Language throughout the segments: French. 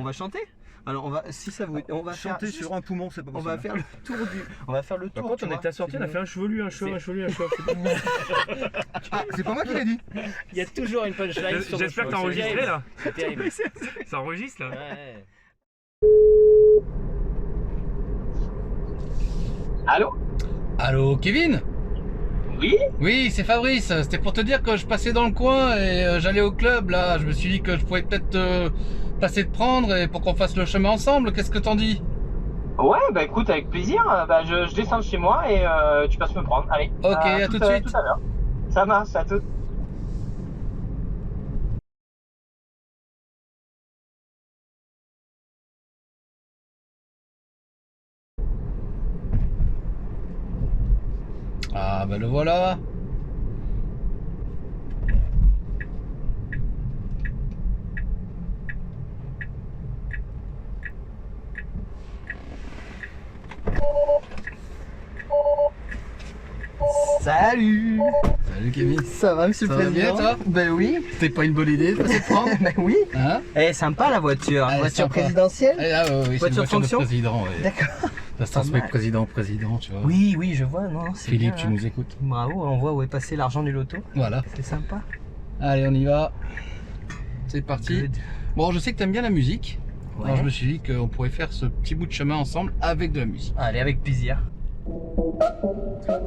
va chanter. Alors on va, si ça vous, on va chanter faire, sur un poumon, c'est pas possible. On va faire le tour du, on va faire le tour. Par contre, on était assorti, on a fait un chevelu, un cheveu, un chevelu, un cheveu. Ah, c'est pas moi qui l'ai dit. Il y a toujours une punchline. J'espère que t'as enregistré là. C'est terrible. Ça enregistre là. Ouais. Allô? Allô, Kevin? Oui? Oui, c'est Fabrice. C'était pour te dire que je passais dans le coin et j'allais au club là. Je me suis dit que je pouvais peut-être passer te prendre et pour qu'on fasse le chemin ensemble. Qu'est-ce que t'en dis? Ouais, bah écoute, avec plaisir. Bah, je descends de chez moi et tu passes me prendre. Allez. Ok, à tout de suite. Tout à l'heure. Ça marche, à tout. Ah bah le voilà. Salut. Salut Kevin. Ça va, monsieur Ça le va président? bien, toi? Ben oui. C'était pas une bonne idée de passer te prendre? Ben oui. Hein? Eh, sympa la voiture. Ah, Voiture sympa. présidentielle. Eh, ah, oui, c'est une Voiture voiture de fonction? président. Ouais. D'accord. Ça se transmet Pas mal. président au président, tu vois. Oui, oui, je vois. Non, c'est Philippe, bien, tu hein. nous écoutes. Bravo, on voit où est passé l'argent du loto. Voilà. C'est sympa. Allez, on y va. C'est parti. Good. Bon, je sais que t'aimes bien la musique. Ouais. Alors je me suis dit qu'on pourrait faire ce petit bout de chemin ensemble avec de la musique. Allez, avec plaisir.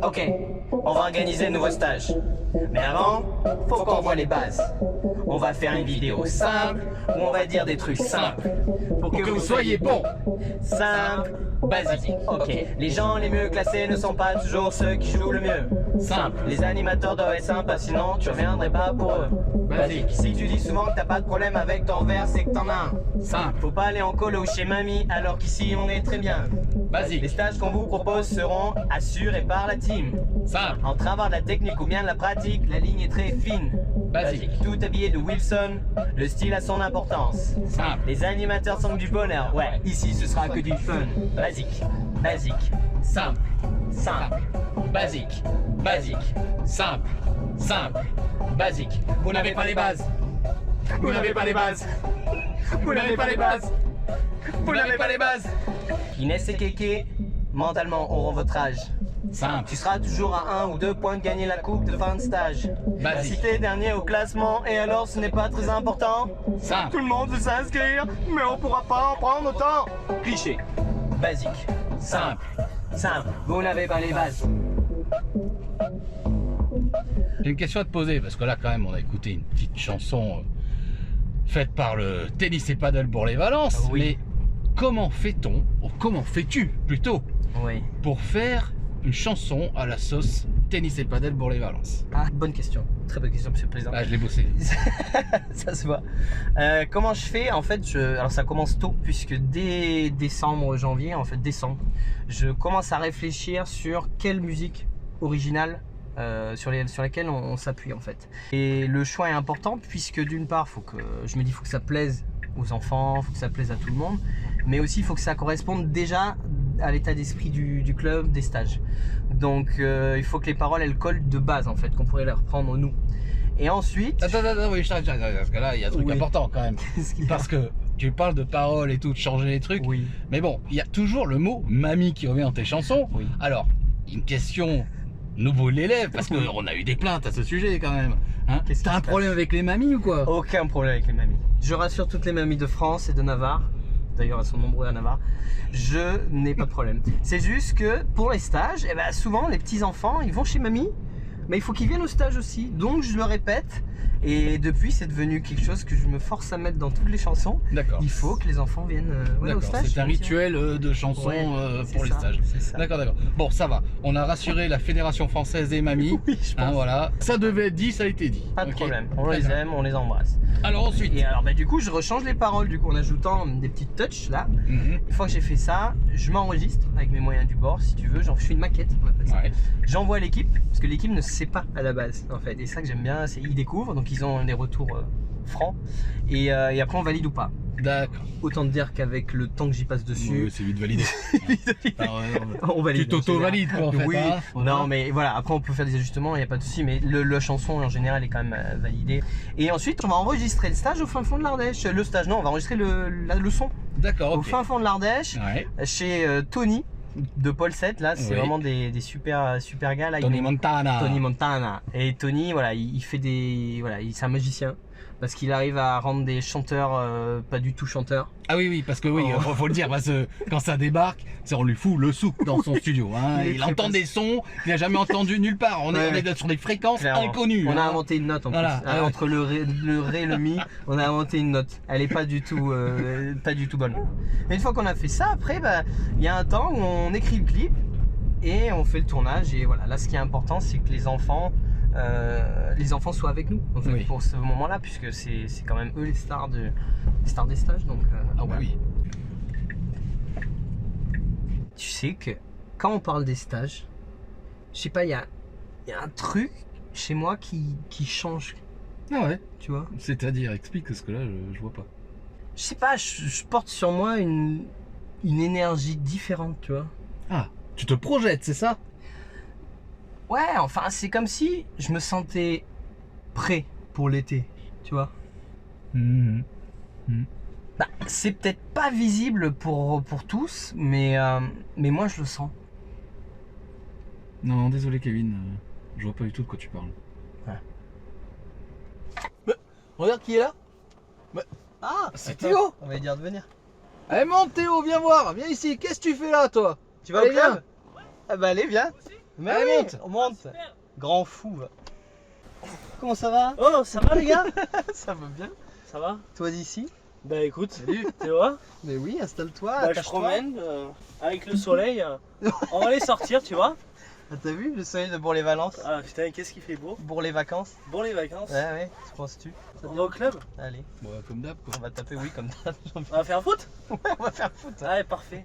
Ok, on va organiser un nouveau stage. Mais avant, faut qu'on voit les bases. On va faire une vidéo simple où on va dire des trucs simples. Pour que vous soyez bons. Simple, basique. Ok, les gens les mieux classés ne sont pas toujours ceux qui jouent le mieux. Simple, les animateurs doivent être sympas, sinon tu reviendrais pas pour eux. Basique, si tu dis souvent que t'as pas de problème avec ton verre, c'est que t'en as un. Simple. Faut pas aller en colo chez mamie alors qu'ici on est très bien. Basique. Les stages qu'on vous propose seront assurés par la team. Simple. Entre avoir de la technique ou bien de la pratique, la ligne est très fine. Basique. Tout habillé de Wilson, le style a son importance. Simple. Les animateurs sont du bonheur, ouais, ici ce sera que du fun. Basique, basique, simple, simple, basique, basique, simple, simple, basique. Vous n'avez pas les bases. Vous n'avez pas les bases. Vous n'avez pas les bases. Vous n'avez pas les bases. Inès et Kéké, mentalement auront votre âge. Simple. Tu seras toujours à 1 ou 2 points de gagner la coupe de fin de stage. Basique. Si t'es dernier au classement et alors ce n'est pas très important. Simple. Tout le monde veut s'inscrire, mais on pourra pas en prendre autant. Cliché. Basique. Simple. Simple. Vous n'avez pas les bases. J'ai une question à te poser parce que là quand même on a écouté une petite chanson faite par le Tennis et Paddle pour les Valences. Oui. Mais comment fait-on, ou comment fais-tu plutôt, Oui. pour faire une chanson à la sauce Tennis et Paddle pour les Valences? Ah, bonne question. Très bonne question, monsieur le président. Ah, je l'ai bossé. Ça se voit. Comment je fais? En fait, alors ça commence tôt, puisque dès décembre, janvier, en fait décembre, je commence à réfléchir sur quelle musique originale sur laquelle on s'appuie en fait. Et le choix est important puisque d'une part, je me dis faut que ça plaise aux enfants, faut que ça plaise à tout le monde, mais aussi il faut que ça corresponde déjà à l'état d'esprit du club, des stages. Donc il faut que les paroles elles collent de base en fait, qu'on pourrait les reprendre nous. Et ensuite... Attends, oui, je t'arrête, parce que là il y a un truc Oui. important quand même. Qu'est-ce qu'il y a? Parce que tu parles de paroles et tout, de changer les trucs. Oui. Mais bon, il y a toujours le mot mamie qui revient dans tes chansons. Oui. Alors, une question nous brûle les lèvres parce qu'on a eu des plaintes à ce sujet quand même. Hein? Qu'est-ce T'as qui un se problème avec les mamies ou quoi? Aucun problème avec les mamies. Je rassure toutes les mamies de France et de Navarre. D'ailleurs, elles sont nombreuses à Navarre. Je n'ai pas de problème. C'est juste que pour les stages, eh ben, souvent les petits enfants, ils vont chez mamie, mais il faut qu'ils viennent au stage aussi. Donc je le répète. Et depuis, c'est devenu quelque chose que je me force à mettre dans toutes les chansons. D'accord. Il faut que les enfants viennent au D'accord, stage. c'est un rituel de chansons Ouais, pour c'est les ça, stages. c'est ça. D'accord, d'accord. Bon, ça va. On a rassuré la Fédération Française des Mamies. Oui, je pense. Hein, voilà. Ça devait être dit, ça a été dit. Pas de Ok. problème. On Très les bien. aime, on les embrasse. Alors ensuite. Et alors, bah, du coup, je rechange les paroles du coup, en ajoutant des petites touches là. Mhm. Une fois que j'ai fait ça, je m'enregistre avec mes moyens du bord, si tu veux. Genre, je fais une maquette, on appelle ça. Ouais. J'envoie à l'équipe, parce que l'équipe ne sait pas à la base, en fait. Et ça que j'aime bien, c'est qu'ils découvrent, donc ils ont des retours francs. Et après, on valide ou pas. D'accord. Autant te dire qu'avec le temps que j'y passe dessus, Oui, c'est vite validé. on valide. Tu t'auto-valides quoi en fait. Oui, hein, voilà. non mais voilà, après on peut faire des ajustements, il n'y a pas de souci, mais la chanson en général est quand même validée. Et ensuite on va enregistrer le stage au fin fond de l'Ardèche. Le stage, non, on va enregistrer le son D'accord, au ok. fin fond de l'Ardèche, Ouais. chez Tony de Paul 7, là c'est Oui. vraiment des super gars là. Tony Montana. Tony Montana. Et Tony, voilà, il fait des. Voilà, c'est un magicien. Parce qu'il arrive à rendre des chanteurs pas du tout chanteurs. Ah oui, oui, parce que oui, Oh. faut le dire, parce que quand ça débarque, on lui fout le souk dans son studio. Hein. Il est Il très entend passé. des sons qu'il n'a jamais entendus nulle part. On Ouais. est sur des fréquences Clairement. inconnues. On a hein. inventé une note en Voilà. plus. Ah ouais. Entre le ré et le mi, on a inventé une note. Elle est pas du tout bonne. Mais une fois qu'on a fait ça, après, bah, il y a un temps où on écrit le clip et on fait le tournage. Et voilà, là, ce qui est important, c'est que les enfants soient avec nous en fait, Oui. pour ce moment-là, puisque c'est quand même eux les stars des stages. Donc, Ah bah voilà. oui. Tu sais que quand on parle des stages, je sais pas, il y a un truc chez moi qui change, Ah ouais. tu vois. C'est-à-dire, explique parce que là, je vois pas. Je sais pas, je porte sur moi une énergie différente, tu vois. Ah, tu te projettes, c'est ça? Ouais, enfin, c'est comme si je me sentais prêt pour l'été, tu vois. Mhm. Bah, c'est peut-être pas visible pour tous, mais moi je le sens. Non, désolé Kevin, je vois pas du tout de quoi tu parles. Regarde qui est là. Ah, c'est Théo. On va lui dire de venir. Allez monte Théo, viens voir, viens ici, qu'est-ce que tu fais là toi? Tu vas Allez, au club? Ah bah allez, viens. Mais Allez, oui, monte. on monte. Grand fou. Va. Comment ça va? Oh, ça va les gars? Ça va bien. Ça va? Toi d'ici? Bah écoute, Salut. tu vois, Mais oui, installe-toi, bah, je attache-toi. promène avec le soleil. On va aller sortir, tu vois. Ah, t'as vu le soleil de Bourg-les-Valences? Ah putain, qu'est-ce qu'il fait beau. Pour les vacances? Bon les vacances. Ouais, tu penses-tu? On va au club. Allez, Bon, comme d'hab quoi. on va taper oui comme ça. On va faire un foot. Ouais, on va faire foot. Ouais, parfait.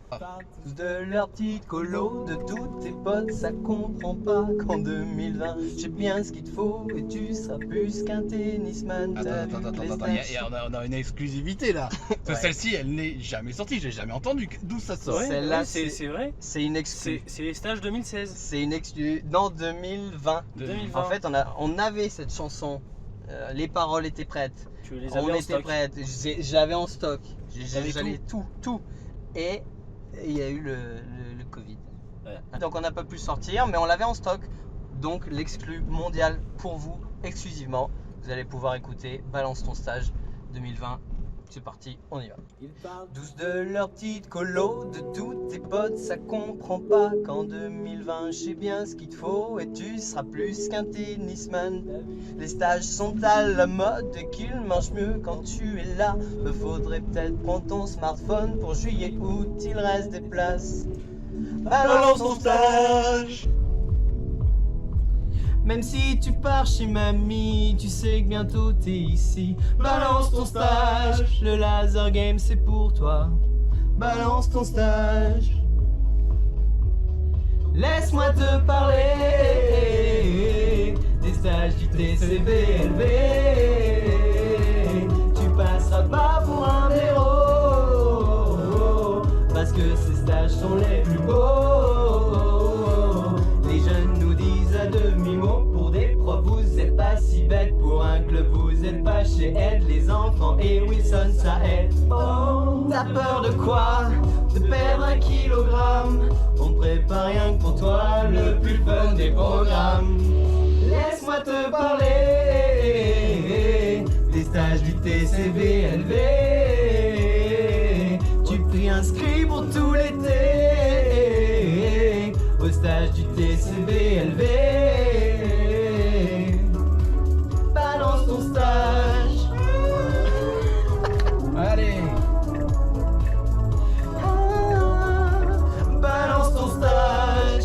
Tous de leurs petites colos, de tous tes potes, ça comprend pas qu'en 2020, j'ai bien ce qu'il te faut et tu seras plus qu'un tennisman. T'as vu les stages? on a une exclusivité là. Ouais. Celle-ci, elle n'est jamais sortie, j'ai jamais entendu. D'où ça sort? Ouais, Celle-là, ouais, c'est- c'est vrai. C'est une exclu. C'est les stages 2016. C'est une exclu. Non, 2020. 2020. En fait, on avait cette chanson. Les paroles étaient prêtes. Tu les On avais en était stock. prêtes. J'avais en stock. T'avais J'allais tout. Et il y a eu le Covid. Ouais. Donc on n'a pas pu sortir, mais on l'avait en stock. Donc l'exclu mondial pour vous, exclusivement. Vous allez pouvoir écouter Balance ton stage 2020. C'est parti, on y va. Ils parlent tous de leurs petites colos, de tous tes potes, ça comprend pas qu'en 2020 je sais bien ce qu'il te faut et tu seras plus qu'un tennisman. Les stages sont à la mode et qu'ils marchent mieux quand tu es là. Me faudrait peut-être prendre ton smartphone pour juillet août, il reste des places. Balance ton stage. Même si tu pars chez mamie, tu sais que bientôt t'es ici. Balance ton stage, le laser game c'est pour toi. Balance ton stage. Laisse-moi te parler des stages du TCBLV. Tu passeras pas pour un héros, parce que ces stages sont les plus beaux. Les jeunes nous disent à demi-mot, pour des profs vous êtes pas si bêtes, pour un club vous êtes pas chez Ed, les enfants et Wilson ça aide. Oh, t'as peur de quoi? De perdre 1 kilogramme? On prépare rien que pour toi le plus fun des programmes. Laisse-moi te parler des stages du TCBLV. Tu t'es inscrit pour tout l'été au stage du TCBLV. Balance ton stage. Allez. Balance ton stage.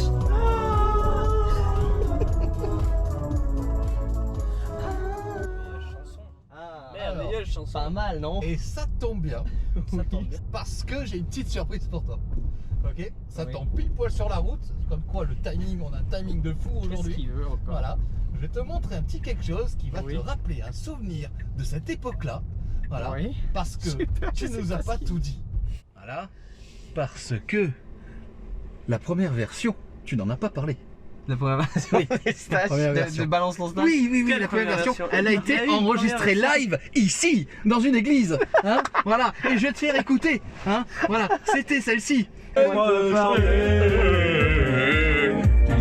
Merde, meilleure chanson. Pas mal, non? Et ça tombe bien. Ça tombe bien. Parce que j'ai une petite surprise pour toi. Ok, ça tombe pile poil sur la route. Comme quoi le timing, on a un timing de fou Qu'est-ce aujourd'hui. qu'il veut encore? Voilà, je vais te montrer un petit quelque chose qui va Oui. te rappeler un souvenir de cette époque-là. Voilà, Oui. parce que Super, tu je sais nous as pas pas si- tout dit. Voilà, parce que la première version, tu n'en as pas parlé. La première version des stages première de version. Balance ton stage. Oui, Quelle la première première version, version elle a Il y été a eu une enregistrée première live ici, dans une église. Hein, voilà, et je vais te faire écouter. Hein, voilà, c'était celle-ci. Du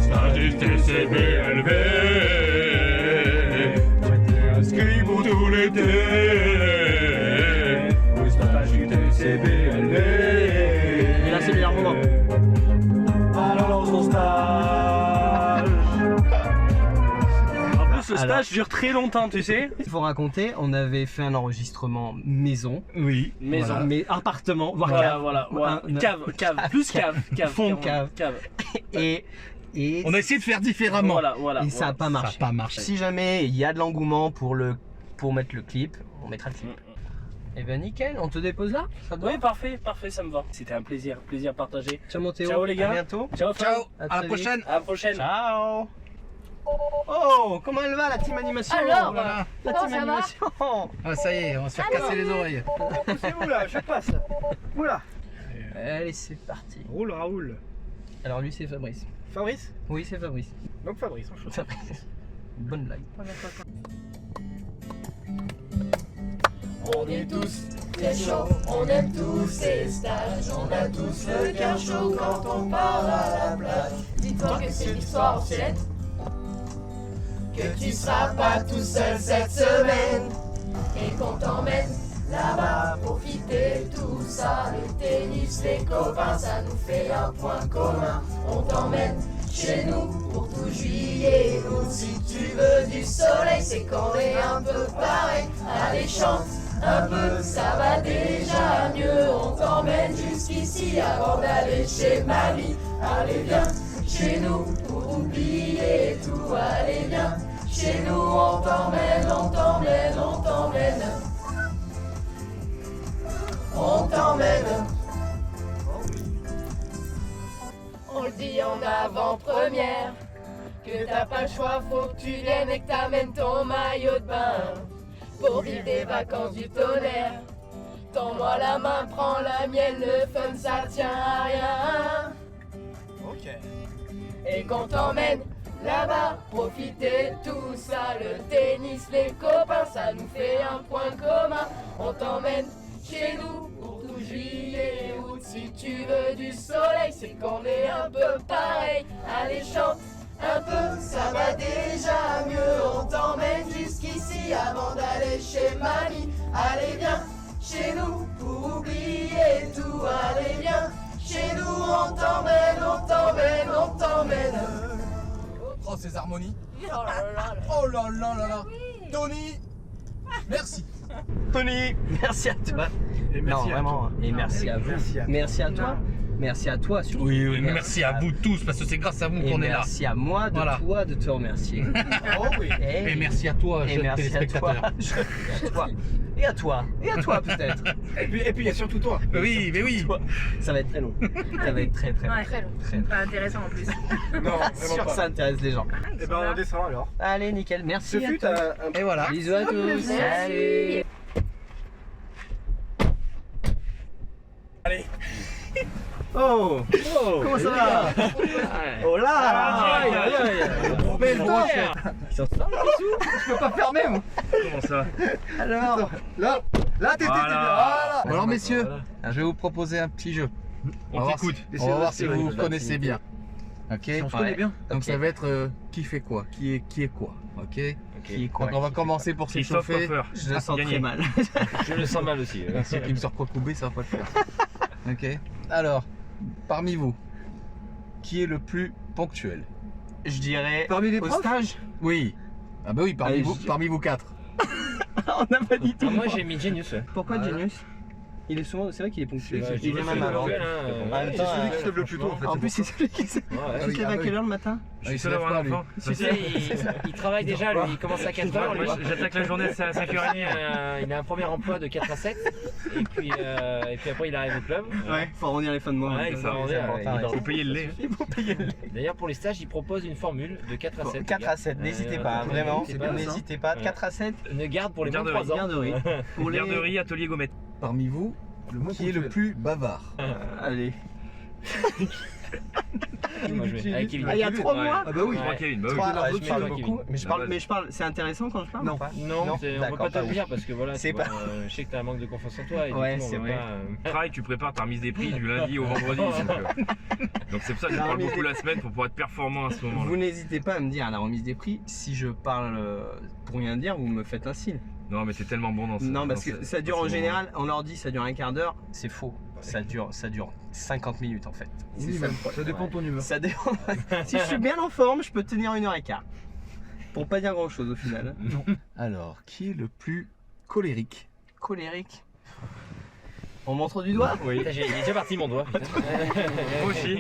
stage du TCBLV. J'étais inscrit pour tout l'été. Au stage du TCBLV. Et là, c'est le meilleur moment. Alors son stage. En plus, le Alors- stage dure très longtemps, tu sais. Il faut raconter, on avait fait un enregistrement maison. Oui, Maison. voilà. Mais appartement, voire Voilà, cave. voilà. Un- Cave, plus cave. Fond de carrément. cave. Et On a essayé de faire différemment. Voilà. et ça n'a pas Ça n'a marché. pas marché. Si jamais il y a de l'engouement pour mettre le clip, on mettra le clip. Et ben nickel, on te dépose là. Ça te va? Oui, parfait, ça me va. C'était un plaisir partagé. Ciao mon Théo. Ciao, les gars. À bientôt. Ciao, Ciao, à la très vite. prochaine. À la prochaine. Ciao. Oh, comment elle va la team animation? Alors, Voilà. la comment team ça va animation. Ah, ça y est, on va se faire casser les oreilles. C'est où là? Je passe. Oula. Allez, c'est parti. Roule Raoul. Alors lui c'est Fabrice. Fabrice? Oui, c'est Fabrice. Donc Fabrice, on chauffe. Fabrice. Bonne blague. On est tous très chauds, on aime tous ces stages, on a tous le cœur chaud quand on part à la plage. Dis-toi que c'est l'histoire ancienne, que tu seras pas tout seul cette semaine, et qu'on t'emmène là-bas, profiter tout ça, le tennis, les copains, ça nous fait un point commun. On t'emmène chez nous pour tout juillet, août, si tu veux du soleil, c'est qu'on est un peu pareil. Allez chante un peu, ça va déjà mieux. On t'emmène jusqu'ici avant d'aller chez mamie. Allez viens chez nous pour oublier tout. Allez viens chez nous, on t'emmène, on t'emmène, on t'emmène. On t'emmène. On le dit en avant-première, que t'as pas le choix, faut que tu viennes et que t'amènes ton maillot de bain. Pour vivre des vacances du tonnerre, tends-moi la main, prends la mienne, le fun ça tient à rien. Ok. Et qu'on t'emmène là-bas, profiter de tout ça, le tennis, les copains, ça nous fait un point commun. On t'emmène chez nous pour tout juillet, août, si tu veux du soleil, c'est qu'on est un peu pareil. Allez chante un peu, ça va déjà mieux. On t'emmène jusqu'ici avant d'aller chez mamie. Allez viens chez nous pour oublier tout. Allez viens chez nous, on t'emmène, on t'emmène, on t'emmène. Oh, ces harmonies. Oh là là là. Oh là là là là. Tony, merci. Tony, merci à toi. Et Non, vraiment. Et merci à vous. Merci à toi. Merci à toi. Merci à toi surtout. Oui, merci à vous tous, parce que c'est grâce à vous Et qu'on est là. merci à moi de Voilà. toi de te remercier. Oh oui. Et merci à toi, Et jeune merci à toi. téléspectateur. Et à toi. Et à toi. Et à toi peut-être. Et puis il y a surtout toi. Oui, mais oui. Toi. Ça va être très long. Ça va être très très long. Ouais, très long. Très, Pas intéressant en plus. Non, sûr vraiment que pas. ça intéresse les gens. Et ben on descend alors. Allez, nickel. Merci. Ce à fut toi. un Et voilà. Bisous à tous. Merci. Salut. Oh, comment ça va? Oh là! Aïe, aïe, aïe. Mais le je peux pas fermer moi. Comment ça? Alors, Là, t'étais Voilà. bien. Voilà. Alors messieurs, je vais vous proposer un petit jeu. On t'écoute. On va voir si vous vous connaissez bien. Ok. On se connaît bien. Donc Ok. ça va être qui fait quoi, qui est quoi. Ok. qui est quoi? Donc on va commencer pour Christophe s'échauffer. Coffeur. Je le sens Gagné. très mal. Je le sens mal aussi. Ceux qui me sortent recouper, ça va pas le faire. Ok. Alors, parmi vous, qui est le plus ponctuel? Je dirais Parmi les au profs. stage. Oui. Ah bah oui, Allez, parmi vous quatre. On n'a pas dit tout. Moi j'ai mis Genius. Pourquoi Voilà. Genius? Il est souvent, c'est vrai qu'il est ponctuel. C'est- Il vient même avant. En même C'est temps, celui qui se lève le plus tôt en fait. en c'est plus, c'est pour celui qui se tu te lèves à quelle heure le matin? Je suis il se seul à lève avoir un pas, lui. enfant. Tu sais, il travaille déjà, lui, il commence à 4h. Moi, j'attaque la journée à 5h30. Il a un premier emploi de 4 à 7. Et puis après, il arrive au club. Ouais, faut arrondir les fins de mois. Ouais, il faut arrondir, c'est ouais, important, Il faut payer le lait. Il faut payer le lait. D'ailleurs, pour les stages, il propose une formule de 4 à 7. 4 à 7, n'hésitez pas, vraiment, c'est bien, n'hésitez pas. 4 à 7, Ne garde pour les moins de 3 ans. garderie. Pour les... Garderie, atelier gommette. Parmi vous, qui est le plus bavard? Allez. Moi, je vais- avec Kevin. Ah, il y a 3 Ouais. mois? Ah bah oui. Moi, Kevin, bah oui. 3, les je autres, parle c'est beaucoup. Kevin. Mais je parle, c'est intéressant quand je parle Non. ou pas? Non, on peut d'accord, pas te pas le dire parce que voilà, C'est tu vois, je sais que t'as un manque de confiance en toi et Ouais, du coup, on c'est veut vrai. pas. Travail, tu prépares ta remise des prix du lundi au vendredi. Donc c'est pour ça que je La parle remise beaucoup des- la semaine pour pouvoir être performant à ce Vous moment-là. n'hésitez pas à me dire à la remise des prix, si je parle pour rien dire, vous me faites un signe. Non, mais c'est tellement bon dans ce. Non, parce dans que ce- ça dure dans en ce général, on leur dit ça dure un quart d'heure, c'est faux. Ça dure 50 minutes en fait. C'est ça le problème. Ça dépend de ton humeur. Ça dépend. Si je suis bien en forme, je peux tenir 1h15. Pour pas dire grand chose au final. Alors, qui est le plus colérique? Colérique. On montre du doigt? Oui. Putain, il est déjà parti mon doigt. Putain. Moi aussi.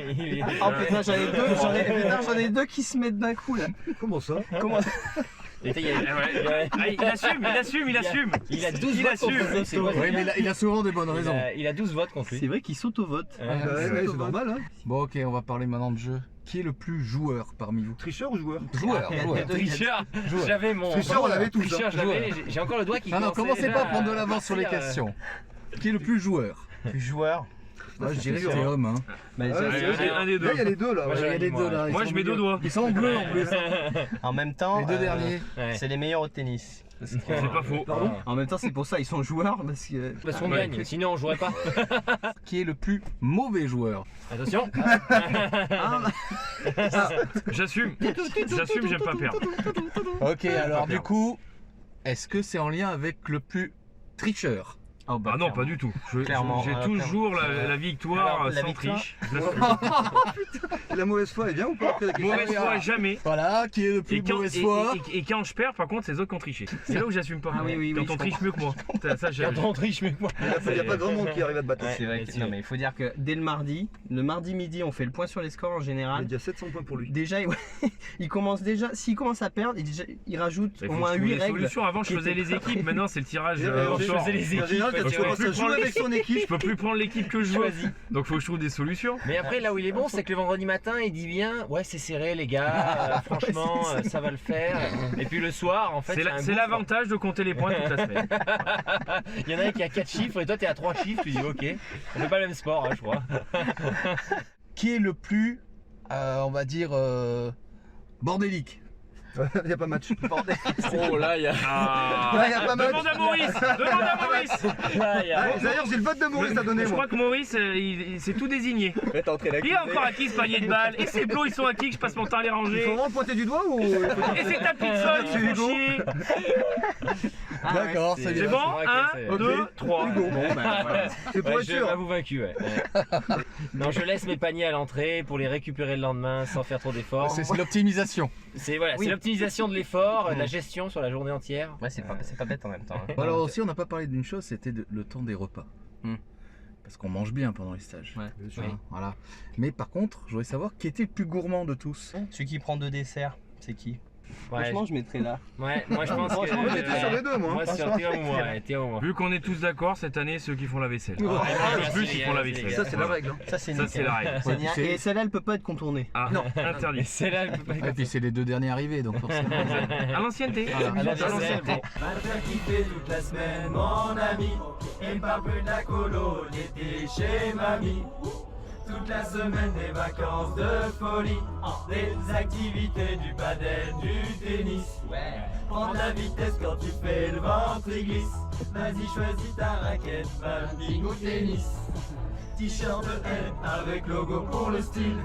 Oh putain, j'en ai deux qui se mettent d'un coup là. Comment ça? Comment Putain, il y a- Ah ouais. Ah, il assume, il assume, il assume. Il a 12 Il votes assume. contre lui, c'est quoi, Oui, mais il a souvent des bonnes raisons. il a 12 votes contre C'est lui. vrai qu'ils s'auto-votent. Bah ouais, c'est normal hein. Bon, ok, on va parler maintenant de jeu. Qui est le plus joueur parmi vous? Tricheur ou joueur? Joueur, joueur. Tricheur, Joueur. j'avais mon. Tricheur, on l'avait tous, Tricheur, hein. je l'avais, j'ai encore le doigt qui. Non, non, commençait commencez déjà pas à prendre de l'avance sur les partir, questions. Qui est le plus joueur? Plus joueur. Moi, je dirais dur, Théum, hein. Bah, Ouais, c'est- Un des Là, deux. il y a les deux là. Moi, ouais. Il y a les moi, deux là. ils Moi, sont je mets au deux milieu. doigts. Ils sont en bleu en plus. en même temps, Les deux derniers. Ouais. c'est les meilleurs au tennis. Parce que- C'est pas faux. Pardon? En même temps, c'est pour ça ils sont joueurs parce que. Parce qu'on Ouais. gagne, sinon on jouerait pas. Qui est le plus mauvais joueur? Attention. J'assume. J'assume, j'aime pas perdre. Ok, alors du perdre. coup, est-ce que c'est en lien avec le plus tricheur? Oh, bah, Ah non, clairement. pas du tout. Clairement, J'ai alors, toujours la victoire Alors, la sans victoire triche. Je l'assume. La mauvaise foi, elle vient ou pas après la question? Mauvaise foi, jamais. Voilà, qui est le plus mauvaise foi? Et quand je perds, par contre, c'est les autres qui ont triché. C'est là où j'assume pas. Ah oui, oui, oui, Quand on je triche mieux que moi. Ça, j'ai- Quand on triche, mais moi. Il n'y a pas grand monde qui arrive à te battre. C'est vrai que, non mais il faut dire que dès le mardi midi, on fait le point sur les scores en Il y a général. déjà 700 points pour lui. Déjà, il commence déjà, s'il commence à perdre, il rajoute Il au faut moins trouver 8 des règles. solutions. Avant, je faisais les équipes. Maintenant, c'est le tirage au Je sort. faisais les En général, quand Donc, tu je peux commences à plus jouer prendre avec son équipe, Je peux plus prendre l'équipe que je veux. Donc, faut que je trouve des solutions. Mais après, là où il est bon, c'est que le vendredi matin, il dit bien, ouais, c'est serré, les gars, franchement, ça va le faire. Et puis le soir, en fait, il y a un C'est gouffre. l'avantage de compter les points toute la semaine. Il y en a un qui a 4 chiffres et toi, t'es à 3 chiffres. Tu dis, ok, on fait pas le même sport, hein, je crois. Qui est le plus, on va dire, bordélique? il n'y a pas match. Bordel. Oh là, il y a. Ah. Là, il y a pas match. Demande à Maurice. Demande à Maurice. Là, il y a- Ah, D'ailleurs, j'ai le vote de Maurice à donner Je moi. crois que Maurice, il s'est tout désigné. Il est encore acquis ce panier de balles. Et ces plots, ils sont acquis que je passe mon temps à les Il ranger. faut vraiment le pointer du doigt ou. Et c'est ta petite sonne, C'est ils font Hugo. chier. D'accord, c'est C'est bien. bon vrai que 1, c'est- 2, 3. Hugo, bon, bah, voilà. C'est pour Ouais, être je sûr. m'avoue vaincu, ouais. Non, je laisse mes paniers à l'entrée pour les récupérer le lendemain sans faire trop d'efforts. C'est l'optimisation. C'est voilà, Oui. c'est l'optimisation de l'effort, de la gestion sur la journée entière. Ouais, c'est pas bête en même temps. hein. Bon, alors aussi, on n'a pas parlé d'une chose, c'était le temps des repas. Hmm. Parce qu'on mange bien pendant les stages. Ouais. Hein, voilà. Mais par contre, je voudrais savoir qui était le plus gourmand de tous. Celui qui prend 2 desserts, c'est qui? Ouais, Franchement, je mettrais là. ouais, moi je pense que. Franchement, moi, j'étais sur les deux, moi. Moi, c'est Franchement. Théo ou moi, ouais, Théo ou moi. Vu qu'on est tous d'accord, cette année, ceux qui font la vaisselle. Ouais, Le plus, c'est ils font la légal, vaisselle. Ça, c'est la règle. hein. Ça, c'est Ça, nickel. c'est la règle. C'est nickel. c'est- Et celle-là, elle peut pas être contournée. Ah, non, interdit. C'est là, elle peut pas Et puis c'est les deux derniers arrivés, donc forcément. À l'ancienneté. Voilà. À la À l'ancienneté. vaisselle, bon. Va te faire kiffer toute la semaine, mon ami. Et me parle plus de la colo, l'été chez mamie. Toute la semaine, des vacances de folie. Des activités, du padel, du tennis. Prends la vitesse quand tu fais le ventre, il glisse. Vas-y, choisis ta raquette, bowling ou tennis. T-shirt de haine avec logo pour le style.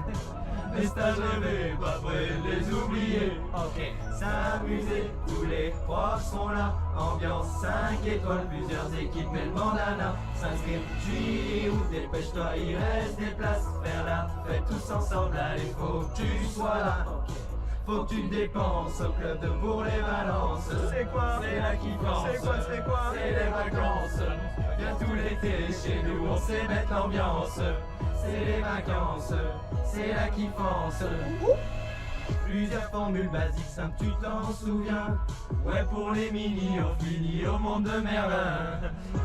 Les stages rêvés, pas prêt de les oublier. Ok, s'amuser, tous les profs sont là. Ambiance 5 étoiles, plusieurs équipes et le bandana. S'inscrire, juillet ou dépêche-toi, il reste des places. Faire la fête tous ensemble, allez, faut que tu sois là. Ok, faut que tu te dépenses au club de Bourg-les-Valences. C'est quoi? C'est la kiffance. C'est quoi? C'est les vacances. Viens tout l'été chez nous, on sait mettre l'ambiance. C'est les vacances, c'est la kiffance. Plusieurs formules basiques simples, tu t'en souviens? Ouais, pour les mini, on finit au monde de Merlin.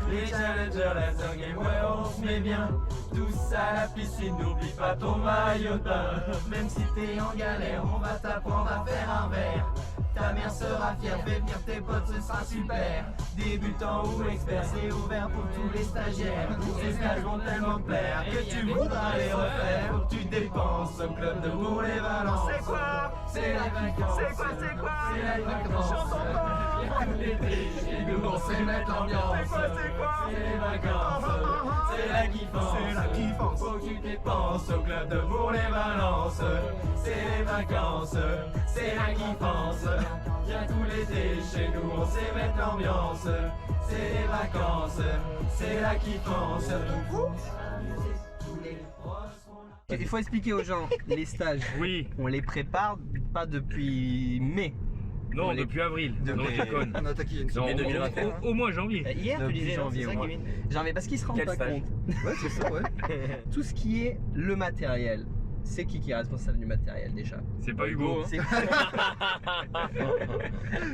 Les challengers, la game, ouais, on se met bien. Tous à la piscine, n'oublie pas ton maillot de bain. Même si t'es en galère, on va t'apprendre à faire un verre. Ta mère sera fière, fais venir tes potes, ce sera super. Débutant ou expert, c'est ouvert pour tous les stagiaires. Ces stages vont tellement te plaire que tu voudras les refaire. Faut que tu dépenses au club de Bourg-les-Valences. C'est quoi? C'est la vacances. C'est quoi? C'est la vacances. L'été, chez nous, on sait mettre l'ambiance. C'est quoi? C'est les vacances. C'est la kiffance. C'est la kiffance. Faut que tu dépenses au club de Bourg-les-Valences. C'est les vacances. C'est la kiffance. Viens tout l'été chez nous, on sait mettre l'ambiance. C'est les vacances, c'est la kiffance. Il faut expliquer aux gens, les stages, Oui. on les prépare pas depuis mai. Non, On les- depuis avril. Depuis- Non, tu connes. On a attaqué une Non, Mais 2021. au moins janvier. Hier, tu Depuis disais, janvier, c'est ça, moi. Kevin? Janvier, parce qu'ils se rendent Quel pas stage? compte. Ouais, c'est ça, ouais. Tout ce qui est le matériel, c'est qui est responsable du matériel déjà? C'est pas Hugo. Hugo, C'est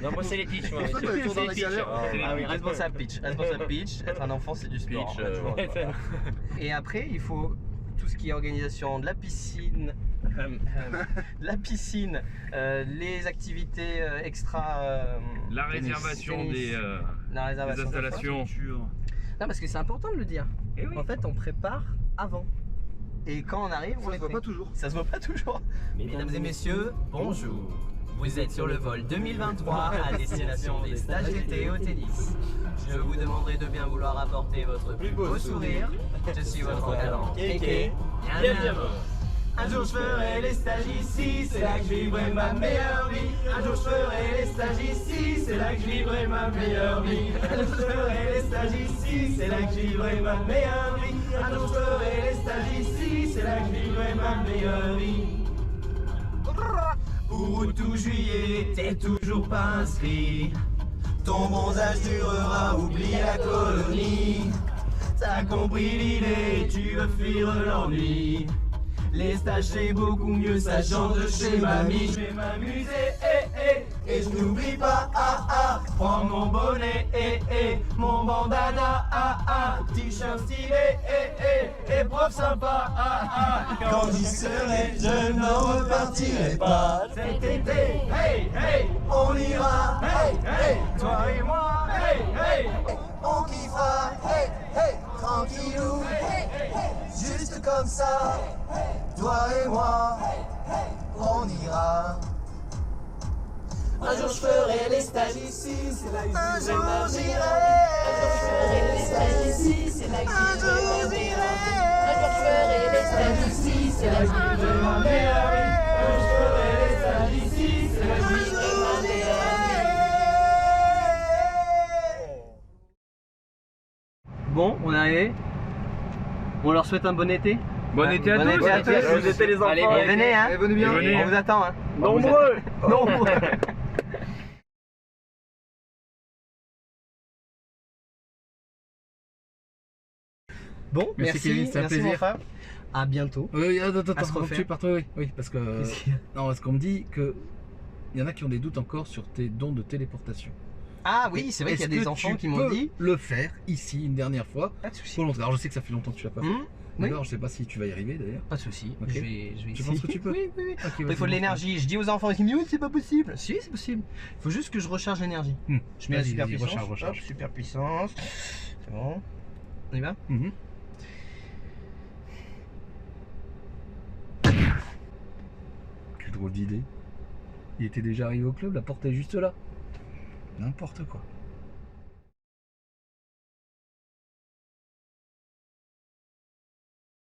Non, moi c'est les pitchs, moi. C'est ça, monsieur. quand ils sont dans la pitchs. galère. Ah oui, responsable pitch. Responsable pitch, être un enfant c'est du sport. Pitch, hein, tu vois. ouais, ça- Et après, il faut tout ce qui est organisation de la piscine, les activités extra. La tennis, réservation tennis, la des réservation installations. Non, parce que c'est important de le dire. Eh oui. En fait, on prépare avant. Et quand on arrive, on Ça les se voit fait. pas toujours. Ça se voit pas toujours. Mesdames et messieurs, bonjour. Vous êtes sur le vol 2023 à destination des stages d'été au tennis. Je vous demanderai de bien vouloir apporter votre plus beau sourire. Je suis votre galant Kéké. Bienvenue. Un jour je ferai les stages ici, c'est là que je vivrai ma meilleure vie. Un jour je ferai les stages ici, c'est là que je vivrai ma meilleure vie. Un jour je ferai les stages ici, c'est là que je vivrai ma meilleure vie. Un jour je ferai les stages ici, c'est là que je vivrai ma meilleure vie. Pour août ou juillet, t'es toujours pas inscrit. Ton bronzage durera, oublie la colonie. T'as compris l'idée, tu veux fuir l'ennui. Les stages c'est beaucoup mieux, ça change de chez mamie. Je vais m'amuser, et je n'oublie pas, prends mon bonnet, mon bandana, t-shirt stylé, et prof sympa, Quand j'y serai, je n'en repartirai pas. Cet été, on ira, toi et moi, on kiffera, tranquillou, juste comme ça. Toi et moi, on ira. Un jour je ferai les stages ici, c'est là que un jour j'irai. Un jour je ferai les stages ici, c'est là que un jour j'irai. Un jour je ferai les stages ici, c'est là que je vivrai ma meilleure vie. Un jour je ferai les stages ici, c'est là que je vivrai ma meilleure vie. Bon, on est arrivé. On leur souhaite un bon été. Bon été à Bon tous. été à tous. Vous étiez les enfants. Allez, venez, hein. Venez bien. Venez. On vous attend, hein. Nombreux. Nombreux. Bon, Merci, Kevin, c'était un merci mon plaisir. frère. À bientôt. Oui, attends, À se avant que refaire. tu partes, oui, parce que. Qu'est-ce qu'il y a Non, parce qu'on me dit que. Il y en a qui ont des doutes encore sur tes dons de téléportation. Ah oui, c'est vrai qu'il y a Est-ce des que enfants tu qui m'ont peux dit. le faire ici une dernière fois. Pas de soucis. Volontaire. Alors je sais que ça fait longtemps que tu l'as pas fait. Oui. D'accord, je sais pas si tu vas y arriver d'ailleurs. Pas de soucis. Ok. Je vais Tu essayer. penses que tu peux? Oui, oui, oui. Ok, Il vas-y, faut de montre-moi. l'énergie. Je dis aux enfants, ils me disent oui, c'est pas possible. Si, c'est possible. Il faut juste que je recharge l'énergie. Je mets la Vas-y, super vas-y, puissance. recharge. Hop, super puissance. C'est bon. On y va? Mhm. Quelle drôle d'idée. Il était déjà arrivé au club, la porte est juste là. N'importe quoi.